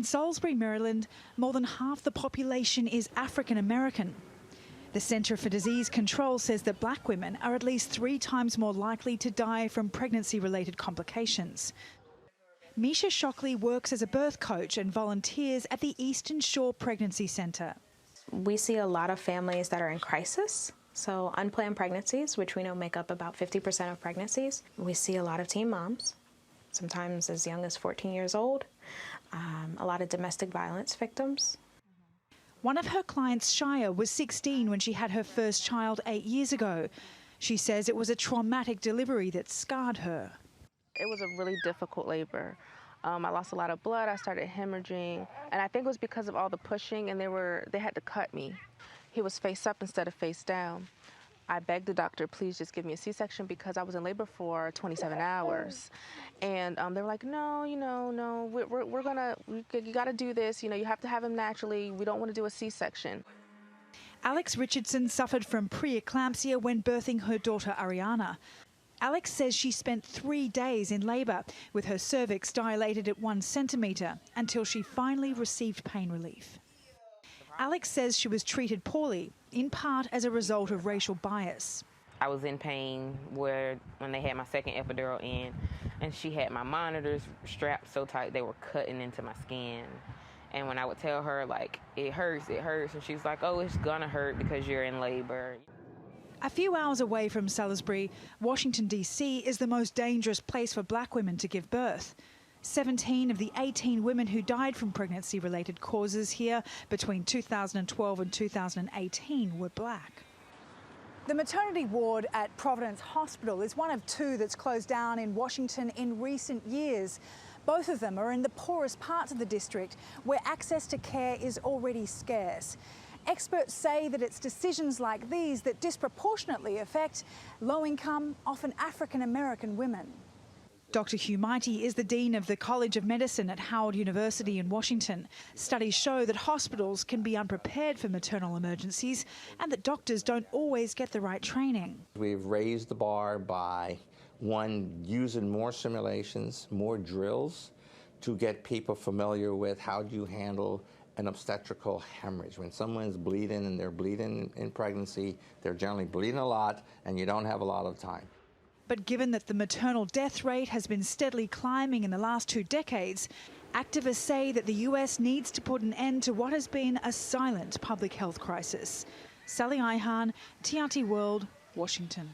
Salisbury, Maryland, more than half the population is African American. The Centre for Disease Control says that black women are at least 3 times more likely to die from pregnancy-related complications. Misha Shockley works as a birth coach and volunteers at the Eastern Shore Pregnancy Centre. We see a lot of families that are in crisis, so unplanned pregnancies, which we know make up about 50% of pregnancies. We see a lot of teen moms, sometimes as young as 14 years old, a lot of domestic violence victims. One of her clients, Shia, was 16 when she had her first child 8 years ago. She says it was a traumatic delivery that scarred her. It was a really difficult labor. I lost a lot of blood, I started hemorrhaging, and I think it was because of all the pushing, and they had to cut me. He was face up instead of face down. I begged the doctor, please just give me a C-section because I was in labor for 27 hours. And they were like, no, no, you gotta do this, you have to have him naturally, we don't want to do a C-section. Alex Richardson suffered from preeclampsia when birthing her daughter Ariana. Alex says she spent 3 days in labour with her cervix dilated at 1 centimetre until she finally received pain relief. Alex says she was treated poorly, in part as a result of racial bias. I was in pain when they had my second epidural in, and she had my monitors strapped so tight they were cutting into my skin. And when I would tell her, like, it hurts, and she's like, oh, it's gonna hurt because you're in labor. A few hours away from Salisbury, Washington, D.C. is the most dangerous place for black women to give birth. 17 of the 18 women who died from pregnancy-related causes here between 2012 and 2018 were black. The maternity ward at Providence Hospital is one of 2 that's closed down in Washington in recent years. Both of them are in the poorest parts of the district where access to care is already scarce. Experts say that it's decisions like these that disproportionately affect low-income, often African-American women. Dr. Hugh Mighty is the Dean of the College of Medicine at Howard University in Washington. Studies show that hospitals can be unprepared for maternal emergencies and that doctors don't always get the right training. We've raised the bar by, 1, using more simulations, more drills to get people familiar with how do you handle an obstetrical hemorrhage. When someone's bleeding and they're bleeding in pregnancy, they're generally bleeding a lot and you don't have a lot of time. But given that the maternal death rate has been steadily climbing in the last 2 decades, activists say that the US needs to put an end to what has been a silent public health crisis. Sally Ihan, TRT World, Washington.